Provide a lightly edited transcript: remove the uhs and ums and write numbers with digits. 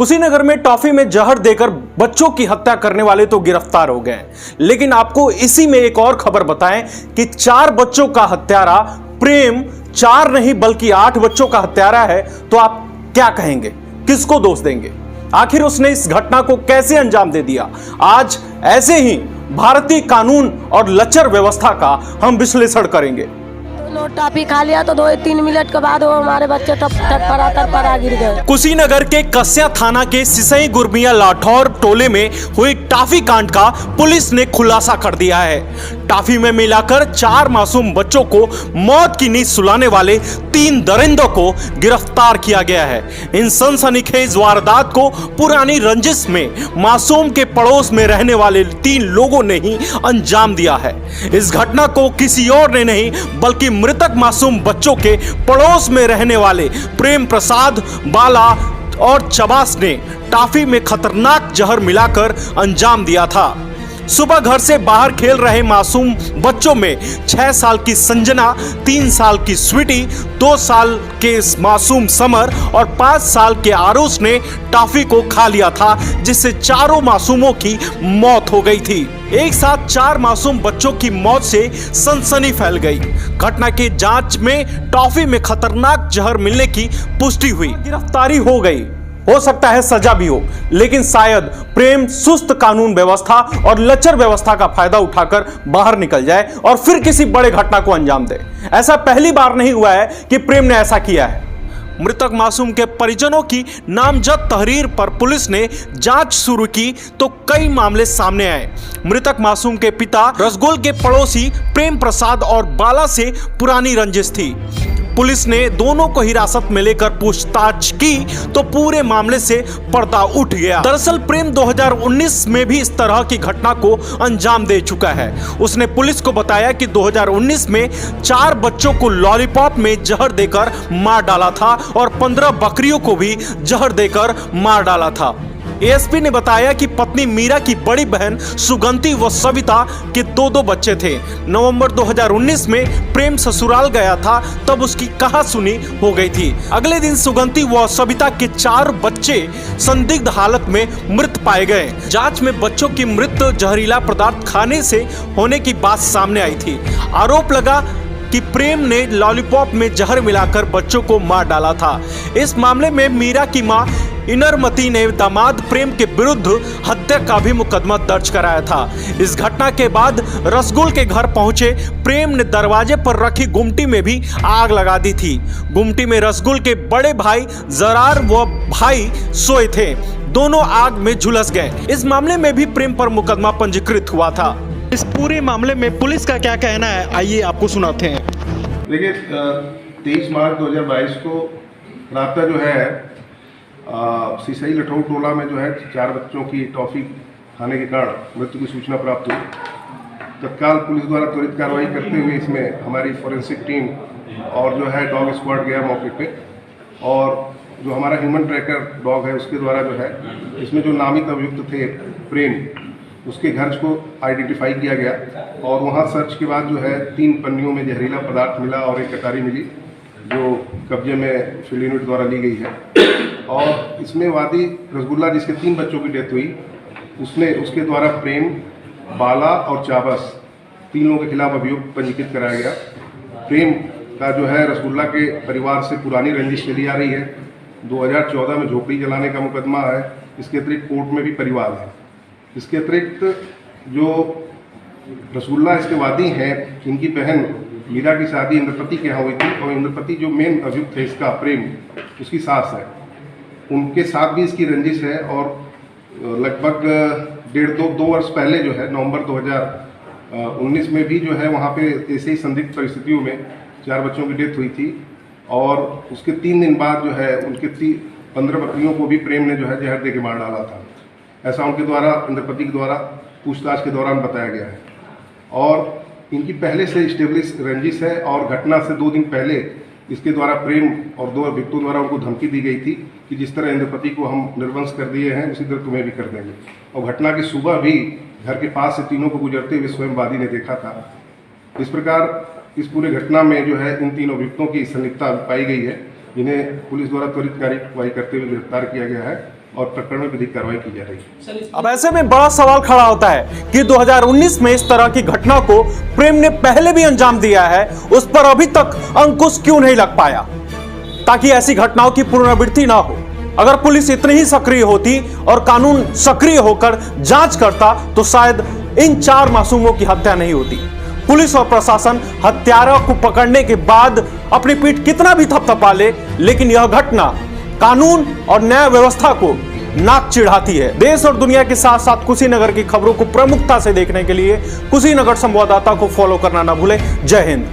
कुशीनगर में टॉफी में जहर देकर बच्चों की हत्या करने वाले तो गिरफ्तार हो गए, लेकिन आपको इसी में एक और खबर बताएं कि 4 बच्चों का हत्यारा प्रेम 4 नहीं बल्कि 8 बच्चों का हत्यारा है। तो आप क्या कहेंगे, किसको दोष देंगे? आखिर उसने इस घटना को कैसे अंजाम दे दिया? आज ऐसे ही भारतीय कानून और लचर व्यवस्था का हम विश्लेषण करेंगे। टॉफी खा लिया तो 2-3 मिनट के बाद वो हमारे बच्चे टपरा गिर गए। कुशीनगर के कस्या थाना के सिसई गुरमिया लाठौर टोले में हुई टॉफी कांड का पुलिस ने खुलासा कर दिया है। टॉफी में मिलाकर 4 मासूम बच्चों को मौत की नींद सुलाने वाले 3 दरिंदों को गिरफ्तार किया गया है। इन सनसनीखेज वारदात को पुरानी रंजिश में मासूम के पड़ोस में रहने वाले 3 लोगों ने ही अंजाम दिया है। इस घटना को किसी और ने नहीं बल्कि मृतक मासूम बच्चों के पड़ोस में रहने वाले प्रेम प्रसाद, बाला और चबास ने टॉफी में खतरनाक जहर मिलाकर अंजाम दिया था। सुबह घर से बाहर खेल रहे मासूम बच्चों में 6 साल की संजना, 3 साल की स्वीटी, 2 साल के मासूम समर और 5 साल के आरुष ने टॉफी को खा लिया था, जिससे चारों मासूमों की मौत हो गई थी। एक साथ 4 मासूम बच्चों की मौत से सनसनी फैल गई। घटना की जांच में टॉफी में खतरनाक जहर मिलने की पुष्टि हुई। गिरफ्तारी हो गई, हो सकता है सजा भी हो, लेकिन शायद प्रेम सुस्त कानून व्यवस्था और लचर व्यवस्था का फायदा उठाकर बाहर निकल जाए और फिर किसी बड़े घटना को अंजाम दे। ऐसा पहली बार नहीं हुआ है कि प्रेम ने ऐसा किया है। मृतक मासूम के परिजनों की नामजद तहरीर पर पुलिस ने जांच शुरू की तो कई मामले सामने आए। मृतक मासूम के पिता रसगुल के पड़ोसी प्रेम प्रसाद और बाला से पुरानी रंजिश थी। पुलिस ने दोनों को हिरासत में लेकर पूछताछ की तो पूरे मामले से पर्दा उठ गया। दरअसल प्रेम 2019 में भी इस तरह की घटना को अंजाम दे चुका है। उसने पुलिस को बताया कि 2019 में 4 बच्चों को लॉलीपॉप में जहर देकर मार डाला था और 15 बकरियों को भी जहर देकर मार डाला था। एएसपी ने बताया कि पत्नी मीरा की बड़ी बहन सुगंती व सविता के 2 बच्चे थे। नवंबर 2019 में प्रेम ससुराल गया था, तब उसकी कहासुनी हो गई थी। अगले दिन सुगंती व सविता के 4 बच्चे संदिग्ध हालत में मृत पाए गए। जांच में बच्चों की मृत्यु जहरीला पदार्थ खाने से होने की बात सामने आई थी। आरोप लगा कि प्रेम ने लॉलीपॉप में जहर मिलाकर बच्चों को मार डाला था। इस मामले में मीरा की मां इनरमती ने दामाद प्रेम के विरुद्ध हत्या का भी मुकदमा दर्ज कराया था। इस घटना के बाद रसगुल के घर पहुंचे प्रेम ने दरवाजे पर रखी गुमटी में भी आग लगा दी थी। गुमटी में रसगुल के बड़े भाई जरार व भाई सोए थे, दोनों आग में झुलस गए। इस मामले में भी प्रेम पर मुकदमा पंजीकृत हुआ था। इस पूरे मामले में पुलिस का क्या कहना है, आइए आपको सुनाते हैं। देखिए 23 मार्च 2022 को रात जो है सिसई लठौर टोला में जो है 4 बच्चों की टॉफी खाने के कारण मृत्यु की सूचना प्राप्त हुई। तत्काल पुलिस द्वारा त्वरित कार्रवाई करते हुए इसमें हमारी फॉरेंसिक टीम और जो है डॉग स्क्वाड गया मौके पे, और जो हमारा ह्यूमन ट्रैकर डॉग है उसके द्वारा जो है इसमें जो नामित अभियुक्त थे प्रेम, उसके घर को आइडेंटिफाई किया गया और वहाँ सर्च के बाद जो है 3 पन्नियों में जहरीला पदार्थ मिला और एक कटारी मिली जो कब्जे में फील्ड यूनिट द्वारा ली गई है। और इसमें वादी रसगुल्ला जिसके 3 बच्चों की डेथ हुई, उसके द्वारा प्रेम, बाला और चाबस 3 लोगों के खिलाफ अभियोग पंजीकृत कराया गया। प्रेम का जो है रसगुल्ला के परिवार से पुरानी रंजिश चली आ रही है। 2014 में झोपड़ी जलाने का मुकदमा है। इसके अतिरिक्त कोर्ट में भी परिवार है। इसके अतिरिक्त जो रसगुल्ला इसके वादी हैं, इनकी बहन मीरा की शादी इंद्रपति के यहाँ हुई थी और इंद्रपति जो मेन अभियुक्त है इसका प्रेम, उसकी सास है, उनके साथ भी इसकी रंजिश है। और लगभग 1.5-2 वर्ष पहले जो है नवंबर 2019 में भी जो है वहाँ पे ऐसे ही संदिग्ध परिस्थितियों में 4 बच्चों की डेथ हुई थी और उसके 3 दिन बाद जो है उनके 15 बकरियों को भी प्रेम ने जो है जहर दे के मार डाला था। ऐसा उनके द्वारा इंद्रपति के द्वारा पूछताछ के दौरान बताया गया है। और इनकी पहले से स्टेब्लिश रंजिश है और घटना से 2 दिन पहले इसके द्वारा प्रेम और 2 अभियुक्तों द्वारा उनको धमकी दी गई थी कि जिस तरह इंद्रपति को हम निर्वंश कर दिए हैं उसी तरह तुम्हें भी कर देंगे। और घटना की सुबह भी घर के पास से तीनों को गुजरते हुए स्वयं वादी ने देखा था। इस प्रकार इस पूरे घटना में जो है इन 3 अभियुक्तों की संलिप्तता पाई गई है, जिन्हें पुलिस द्वारा त्वरित कार्रवाई करते हुए गिरफ्तार किया गया है और प्रकरण में विधिक कार्रवाई की जा रही है। अब ऐसे में बड़ा सवाल खड़ा होता है कि 2019 में इस तरह की घटना को प्रेम ने पहले भी अंजाम दिया है, उस पर अभी तक अंकुश क्यों नहीं लग पाया, ताकि ऐसी घटनाओं की पुनरावृत्ति ना हो। अगर पुलिस इतनी ही सक्रिय होती और कानून सक्रिय होकर जांच करता तो शायद इन 4 मासूमों की हत्या नहीं होती। पुलिस और प्रशासन हत्यारों को पकड़ने के बाद अपनी पीठ कितना भी थपथपा ले, लेकिन यह घटना कानून और न्याय व्यवस्था को नाक चिढ़ाती है। देश और दुनिया के साथ साथ कुशीनगर की खबरों को प्रमुखता से देखने के लिए कुशीनगर संवाददाता को फॉलो करना ना भूलें। जय हिंद।